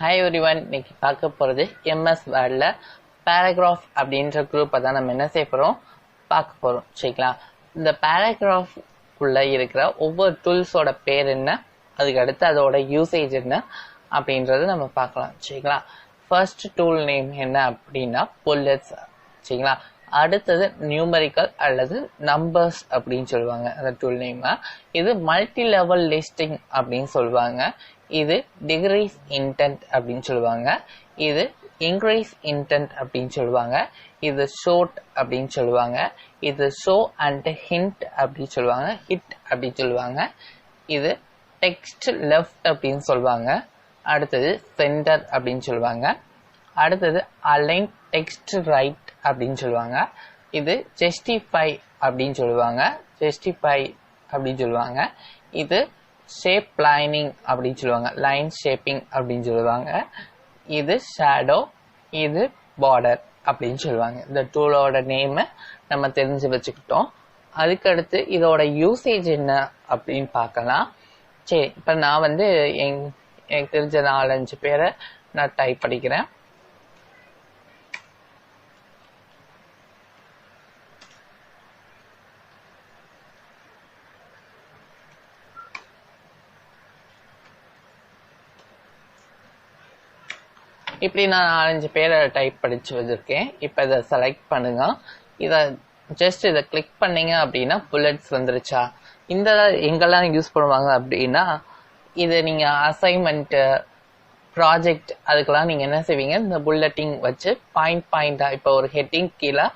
Hi everyone, இன்னைக்கு பார்க்க போறது MS Wordல paragraph அப்படின்ற குரூப்பை தான் நம்ம என்ன செய்ய போறோம் பார்க்க போறோம். சரிங்களா? இந்த paragraph குள்ள இருக்கிற ஒவ்வொரு டூல்ஸோட பேர் என்ன, அதுக்கு அடுத்து அதோட யூசேஜ் என்ன அப்படின்றது நம்ம பார்க்கலாம். சரிங்களா? ஃபர்ஸ்ட் டூல் நேம் என்ன அப்படின்னா bullets. சரிங்களா? அடுத்தது நியூமரிக்கல் அல்லது நம்பர்ஸ் அப்படின்னு சொல்லுவாங்க அந்த டூல் நேம். இது மல்டி லெவல் லிஸ்டிங் அப்படின்னு சொல்லுவாங்க. இது டிகிரீஸ் இன்டென்ட் அப்படின்னு சொல்லுவாங்க. இது இன்க்ரீஸ் இன்டென்ட் அப்படின்னு சொல்லுவாங்க. இது ஷோர்ட் அப்படின்னு சொல்லுவாங்க. இது ஷோ அண்ட் ஹிண்ட் அப்படின்னு சொல்லுவாங்க. ஹிட் அப்படின்னு சொல்லுவாங்க. இது டெக்ஸ்ட் லெஃப்ட் அப்படின்னு சொல்லுவாங்க. அடுத்தது சென்டர் அப்படின்னு சொல்லுவாங்க. அடுத்தது அலைன் டெக்ஸ்ட் ரைட் அப்படின்னு சொல்லுவாங்க. இது ஜஸ்டிஃபை அப்படின்னு சொல்லுவாங்க. ஜஸ்டிஃபை அப்படின்னு சொல்லுவாங்க. இது ஷேப் லைனிங் அப்படின்னு சொல்லுவாங்க. லைன் ஷேப்பிங் அப்படின்னு சொல்லுவாங்க. இது ஷேடோ, இது பார்டர் அப்படின்னு சொல்லுவாங்க. இந்த டூலோட நேம் நம்ம தெரிஞ்சு வச்சுக்கிட்டோம். அதுக்கடுத்து இதோட யூசேஜ் என்ன அப்படின்னு பார்க்கலாம். சரி, இப்ப நான் வந்து எனக்கு தெரிஞ்ச 4-5 பேரை நான் டைப் படிக்கிறேன். இப்படி நான் 4-5 பேரை டைப் படிச்சு வச்சிருக்கேன். இப்ப இதை செலக்ட் பண்ணுங்க. இதை கிளிக் பண்ணீங்க அப்படின்னா புல்லட்ஸ் வந்துருச்சா. இந்த எங்கெல்லாம் யூஸ் பண்ணுவாங்க அப்படின்னா, இது நீங்க அசைன்மெண்ட், ப்ராஜெக்ட் அதுக்கெல்லாம் நீங்க என்ன செய்வீங்க, இந்த புல்லட்டிங் வச்சு பாயிண்டா இப்ப ஒரு ஹெட்டிங் கீழே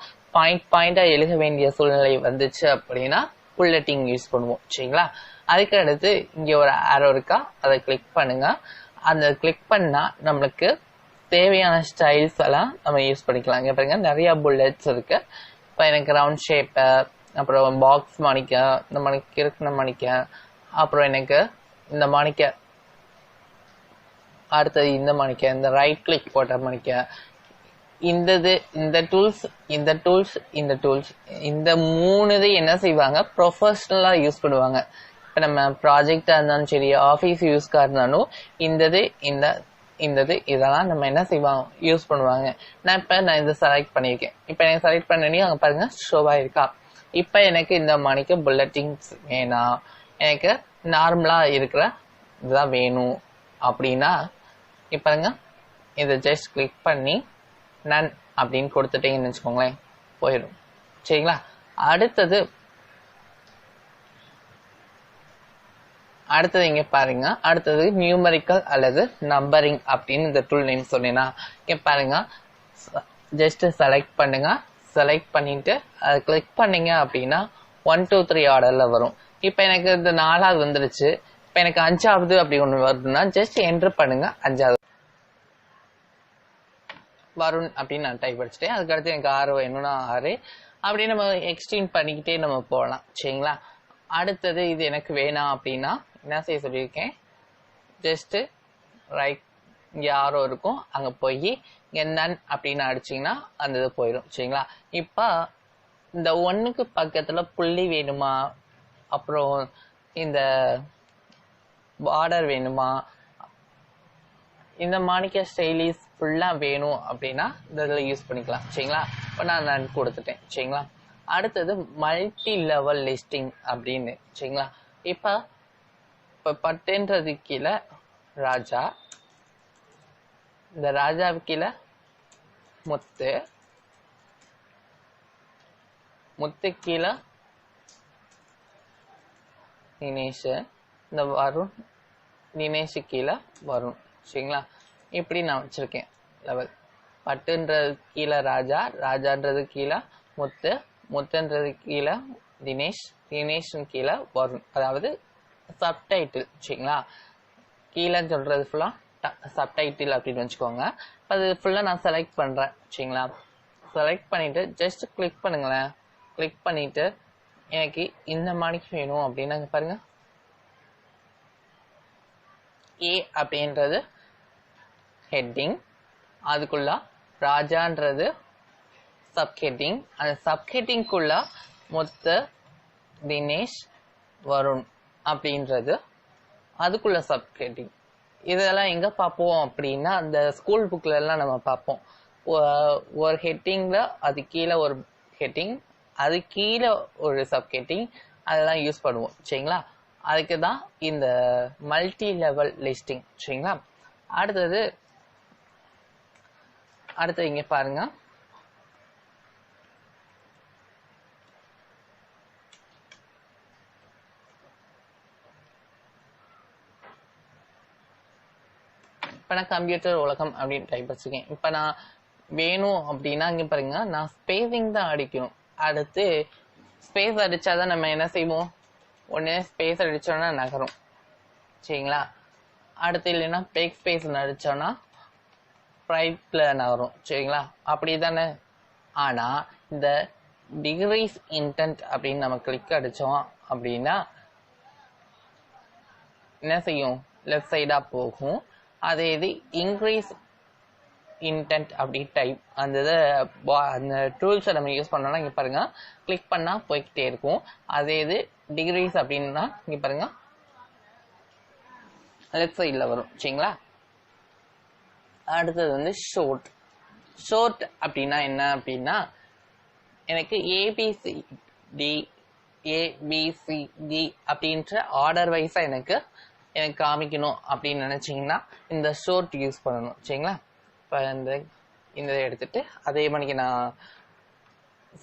பாயிண்டா எழுத வேண்டிய சூழ்நிலை வந்துச்சு அப்படின்னா புல்லட்டிங் யூஸ் பண்ணுவோம். சரிங்களா? அதுக்கு அடுத்து இங்க ஒரு ஆரோ இருக்கா, அதை கிளிக் பண்ணுங்க. அந்த கிளிக் பண்ணா நம்மளுக்கு தேவையான ஸ்டைல்ஸ் எல்லாம் நம்ம யூஸ் பண்ணிக்கலாம். இங்க பாருங்க நிறைய புல்லட்ஸ் இருக்கு. இப்போ எனக்கு ரவுண்ட் ஷேப், அப்புறம் பாக்ஸ் மணிக்க, இந்த மணிக்க இருக்குன மணிக்க, அப்புறம் எனக்கு இந்த மணிக்க, அடுத்தது இந்த மணிக்க, இந்த ரைட் கிளிக் போட்ட மணிக்க, இந்த டூல்ஸ் இந்த 3 என்ன செய்வாங்க, ப்ரொஃபஷனலா யூஸ் பண்ணுவாங்க. இப்ப நம்ம ப்ராஜெக்டா இருந்தாலும் சரி, ஆபீஸ் யூஸ்க்கா இருந்தாலும் இதெல்லாம் நம்ம என்ன செய்வாங்க, யூஸ் பண்ணுவாங்க. நான் இதை செலக்ட் பண்ணியிருக்கேன். இப்ப எனக்கு செலக்ட் பண்ணி அங்க பாருங்க ஷோவா இருக்கா. இப்ப எனக்கு இந்த மணிக்கு புல்லட்டிங்ஸ் வேணாம், எனக்கு நார்மலா இருக்கிற இதுதான் வேணும் அப்படின்னா இப்ப பாருங்க, இதை ஜஸ்ட் கிளிக் பண்ணி நன் அப்படின்னு கொடுத்துட்டீங்கன்னு வச்சுக்கோங்களேன், போயிடும். சரிங்களா? அடுத்தது இங்க பாருங்க, அடுத்தது நியூமரிக்கல் அல்லது நம்பரிங் அப்படின்னு இந்த டூல் நேம் சொன்னேன்னா, இங்க பாருங்க ஜஸ்ட் செலக்ட் பண்ணுங்க. செலக்ட் பண்ணிட்டு அதை கிளிக் பண்ணீங்க அப்படின்னா 1 2 3 ஆர்டர்ல வரும். இப்ப எனக்கு இந்த 4வது வந்துருச்சு. இப்ப எனக்கு 5வது அப்படி ஒண்ணு வருதுன்னா ஜஸ்ட் என்டர் பண்ணுங்க. 5வது வருண் அப்படின்னு நான் டைப் படிச்சுட்டேன். அதுக்கடுத்து எனக்கு 6 வேணும்னா 6 அப்படி நம்ம எக்ஸ்டெண்ட் பண்ணிக்கிட்டே நம்ம போகலாம். சரிங்களா? அடுத்தது இது எனக்கு வேணாம் அப்படின்னா என்ன செய்ய சொல்லியிருக்கேன், ஜஸ்ட் ரைட் இங்க ஆரோ இருக்கும், அங்க போய் இங்க நன் அப்படின்னு அடிச்சீங்கன்னா அந்த இது போயிடும். சரிங்களா? இப்ப இந்த 1க்கு பக்கத்துல புள்ளி வேணுமா, அப்புறம் இந்த பார்டர் வேணுமா, இந்த மாணிக்க ஸ்டைலிஸ் ஃபுல்லா வேணும் அப்படின்னா இதில் யூஸ் பண்ணிக்கலாம். சரிங்களா? இப்போ நான் கொடுத்துட்டேன். சரிங்களா? அடுத்தது மல்டி லெவல் லிஸ்டிங் அப்படின்னு. சரிங்களா? இப்ப பட்டுன்றது கீழே ராஜா, இந்த ராஜாவுக்கு கீழே முத்து கீழே தினேஷ், இந்த வருண் தினேஷ் கீழே வருண். சரிங்களா? இப்படி நான் வச்சிருக்கேன் லெவல். பட்டுன்றது கீழே ராஜான்றது கீழே முத்துன்றது கீழே தினேஷ் கீழே வருண். அதாவது சப்டைட்டில். சரிங்களா? கீழேன்னு சொல்றது ஃபுல்லா சப்டைட்டில் அப்படின்னு வச்சுக்கோங்க. அது ஃபுல்லா நான் செலக்ட் பண்றேன். சரிங்களா? செலக்ட் பண்ணிட்டு ஜஸ்ட் கிளிக் பண்ணுங்களேன். கிளிக் பண்ணிட்டு எனக்கு இந்த மாணிக்கு வேணும் அப்படின்னா பாருங்க, ஏ அப்படின்றது ஹெட்டிங், அதுக்குள்ள ராஜான்றது சப்ஹெட்டிங், அந்த சப்ஹெட்டிங்குள்ள முத்து தினேஷ் வருண் அப்படின்றது அதுக்குள்ள சப்ஹெட்டிங். இதெல்லாம் எங்க பார்ப்போம் அப்படின்னா அந்த ஸ்கூல் புக்ல எல்லாம் நம்ம பார்ப்போம். ஒரு ஹெட்டிங்ல அது கீழே ஒரு ஹெட்டிங், அது கீழே ஒரு சப் ஹெட்டிங், அதெல்லாம் யூஸ் பண்ணுவோம் சரிங்களா. அதுக்கு தான் இந்த மல்டி லெவல் லிஸ்டிங் சரிங்களா. அடுத்தது இங்க பாருங்க. இப்ப நான் கம்ப்யூட்டர் உலகம் அப்படின்னு டைப் வச்சிருக்கேன். இப்ப நான் வேணும் அப்படின்னா இங்க பாருங்க, நான் ஸ்பேசிங் தான் அடிக்கணும். அடுத்து ஸ்பேஸ் அடிச்சாதான் நம்ம என்ன செய்வோம், உடனே ஸ்பேஸ் அடிச்சோம்னா நகரும் சரிங்களா. அடுத்து இல்லைன்னா பேக் ஸ்பேஸ் அடிச்சோம்னா ரைட்ல நகரும் சரிங்களா. அப்படிதானே. ஆனா இந்த டிகிரிஸ் இன்டென்ட் அப்படின்னு நம்ம கிளிக் அடிச்சோம் அப்படின்னா என்ன செய்யும், லெஃப்ட் சைடா போகும். அதே இது இன்க்ரீஸ் இன்டென்ட் அப்படி டைப் அந்த டூல்ஸை நம்ம யூஸ் பண்ணோம்னா இங்க பாருங்க, கிளிக் பண்ணா போய்கிட்டே இருக்கும். அதே இது டிகிரிஸ் அப்படின்னா இங்க பாருங்க லெஃப்ட் சைட்ல வரும் சரிங்களா. அடுத்தது ஷோர்ட் அப்படின்னா என்ன அப்படின்னா, எனக்கு ஏபிசிடி அப்படின்ற ஆர்டர் வைஸா எனக்கு காமிக்கணும் அப்படின்னு நினைச்சீங்கன்னா இந்த ஷோர்ட் யூஸ் பண்ணணும் சரிங்களா. இப்ப இந்த எடுத்துட்டு அதே மணிக்கு நான்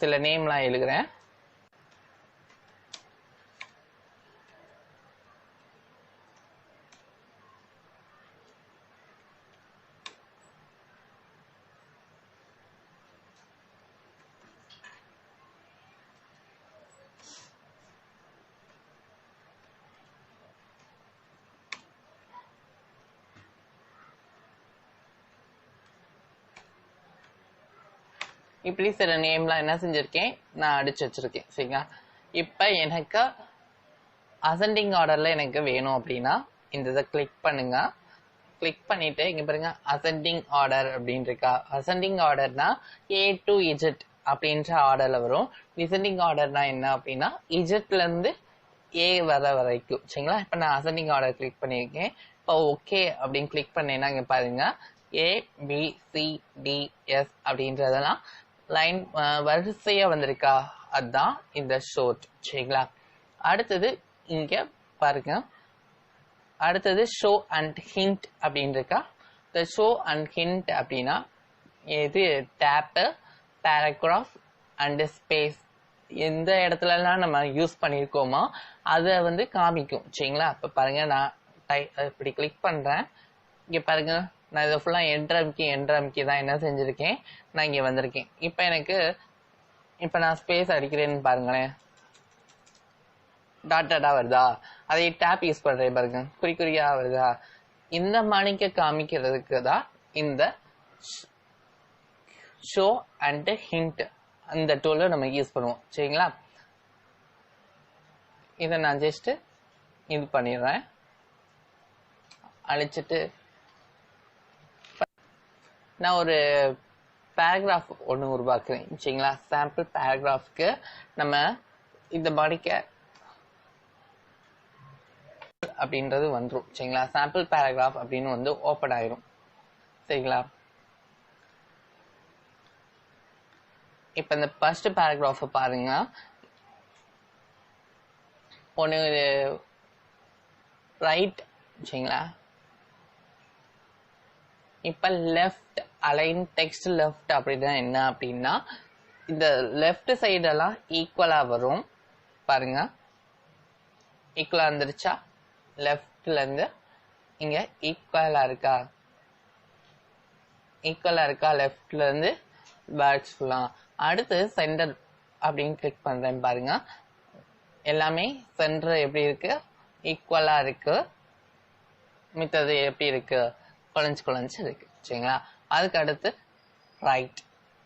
சில நேம்லாம் எழுதுறேன். இப்படி சில நேம்லாம் என்ன செஞ்சிருக்கேன், நான் அடிச்சு வச்சிருக்கேன் சரிங்களா. இப்ப எனக்கு அசெண்டிங் ஆர்டர்ல எனக்கு வேணும் அப்படின்னா இந்த இதை கிளிக் பண்ணுங்க. கிளிக் பண்ணிட்டு இங்க பாருங்க அசெண்டிங் ஆர்டர் அப்படின்னு இருக்கா. அசெண்டிங் ஆர்டர்னா A to Z அப்படின்ற ஆர்டர்ல வரும். டிசெண்டிங் ஆர்டர்னா என்ன அப்படின்னா இஜெட்ல இருந்து A வர வரைக்கும் சரிங்களா. இப்ப நான் அசெண்டிங் ஆர்டர் கிளிக் பண்ணிருக்கேன். இப்போ ஓகே அப்படின்னு கிளிக் பண்ணேன்னா இங்க பாருங்க ABCDS அப்படின்றதெல்லாம் லைன் வரிசையா வந்திருக்கா, அதுதான் இந்த ஷோர்ட் சரிங்களா. அடுத்தது இங்க பாருங்க, அடுத்தது ஷோ அண்ட் ஹிண்ட் அப்படின்னு இருக்கா. இந்த ஷோ அண்ட் ஹிண்ட் அப்படின்னா இது டேப், பேராகிராஃப் அண்ட் ஸ்பேஸ் எந்த இடத்துல எல்லாம் நம்ம யூஸ் பண்ணிருக்கோமோ அதை காமிக்கும் சரிங்களா. இப்ப பாருங்க நான் இப்படி கிளிக் பண்றேன். இங்க பாருங்க நான் இதை ஃபுல்லா என்டர் அமுக்கி தான் என்ன செஞ்சிருக்கேன், நான் இங்க வந்திருக்கேன். இப்ப நான் ஸ்பேஸ் அடிக்கிறேன்னு பாருங்களேன், டாட்டா வருதா. அதை டேப் யூஸ் பண்றேன் பாருங்க, குறியா வருதா. இந்த மாணிக்க காமிக்கிறதுக்கு தான் இந்த ஷோ அண்ட் ஹிண்ட் அந்த டூலை நம்ம யூஸ் பண்ணுவோம் சரிங்களா. இதை நான் ஜஸ்ட் இது பண்ணிடுறேன், அழிச்சிட்டு நான் ஒரு பேராகிராஃப் ஒன்று உருவாக்குறேன் சரிங்களா. சாம்பிள் பேராகிராஃப்க்கு நம்ம இந்த மாணிக்க அப்படின்றது வந்துடும் சரிங்களா. சாம்பிள் பேராகிராஃப் அப்படின்னு ஓப்பன் ஆயிரும் சரிங்களா. இப்ப இந்த ஃபர்ஸ்ட் பேராகிராஃப் பாருங்க, ஒன்னு ரைட் சரிங்களா. இப்ப லெஃப்ட் அலைன் டெக்ஸ்ட் லெஃப்ட் அப்படின்னா என்ன அப்படின்னா, இந்த லெஃப்ட் சைடெல்லாம் ஈக்குவலா வரும் பாருங்க. ஈக்குவலா வந்துருச்சா, லெஃப்ட்ல இருந்து இங்க ஈக்குவலா இருக்கா, லெஃப்ட்ல இருந்து பேர்ட்ஸ் ஃபுல்லா. அடுத்து சென்டர் அப்படின்னு கிளிக் பண்றேன் பாருங்க, எல்லாமே சென்டர் எப்படி இருக்கு, ஈக்குவலா இருக்கு. மித்தது எப்படி இருக்கு, குழஞ்சு இருக்கு சரிங்களா. அதுக்கு அடுத்து ரைட்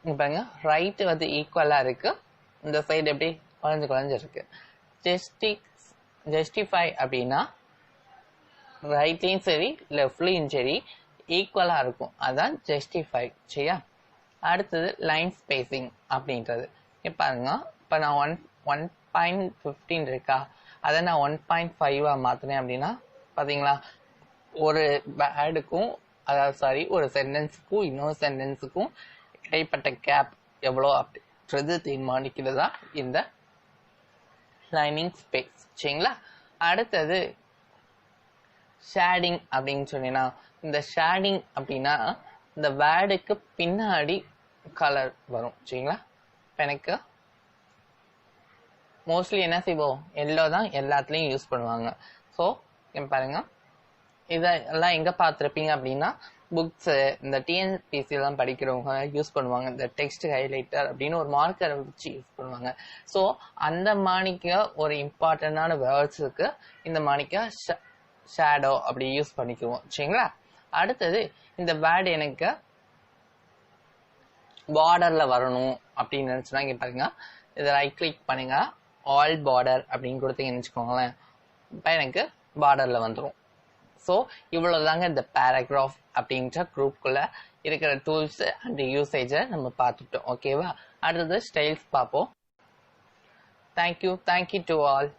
பாருங்க, ரைட் ஈக்குவலா இருக்கு, இந்த சைடு எப்படி குழஞ்சு இருக்கு. ஜஸ்டிஃபை அப்படின்னா ரைட்லயும் சரி லெஃப்ட்லயும் சரி ஈக்குவலா இருக்கும், அதான் ஜஸ்டிஃபை சரியா. அடுத்தது லைன் ஸ்பேசிங் அப்படின்றது பாருங்க. இப்ப நான் 1.15 இருக்கா, அதை நான் 1.5 மாத்தினேன் அப்படின்னா பாத்தீங்களா ஒரு வேர்டுக்கும் அதாவது ஒரு சென்டென்ஸுக்கும் இன்னொரு சென்டென்ஸுக்கும் இடைப்பட்ட கேப் எவ்வளோ அப்படின்றது தீர்மானிக்கிறதா இந்த லைனிங் ஸ்பேஸ். சரிங்களா? அடுத்தது ஷேடிங் அப்படின்னு சொன்னீங்கன்னா, இந்த ஷேடிங் அப்படின்னா இந்த வேர்டுக்கு பின்னாடி கலர் வரும். சரிங்களா? இப்போ எனக்கு மோஸ்ட்லி என்ன செய்வோம், எல்லோ தான் எல்லாத்துலேயும் யூஸ் பண்ணுவாங்க. ஸோ பாருங்க, இதெல்லாம் எங்கே பார்த்துருப்பீங்க அப்படின்னா புக்ஸு, இந்த டிஎன்பிசி எல்லாம் படிக்கிறவங்க யூஸ் பண்ணுவாங்க. இந்த டெக்ஸ்ட் ஹைலைட்டர் அப்படின்னு ஒரு மார்க்கரை வச்சு யூஸ் பண்ணுவாங்க. ஸோ அந்த மாணிக்க ஒரு இம்பார்ட்டண்டான வேர்ட்ஸுக்கு இந்த மாணிக்க ஷேடோ அப்படி யூஸ் பண்ணிக்குவோம். சரிங்களா? அடுத்தது இந்த வேர்டு எனக்கு பார்டர்ல வரணும் அப்படின்னு நினைச்சுன்னா இங்க பாருங்க, இதை ரைட் கிளிக் பண்ணுங்க, ஆல் பார்டர் அப்படின்னு கொடுத்தீங்கன்னு வச்சுக்கோங்களேன். இப்போ எனக்கு பார்டர்ல வந்துடும். ஸோ இவ்வளவுதாங்க இந்த பேராகிராஃப் அப்படின்ற குரூப்குள்ள இருக்கிற டூல்ஸ் அண்ட் யூசேஜை நம்ம பார்த்துட்டோம். ஓகேவா? அடுத்தது ஸ்டைல்ஸ் பார்ப்போம். Thank you to all.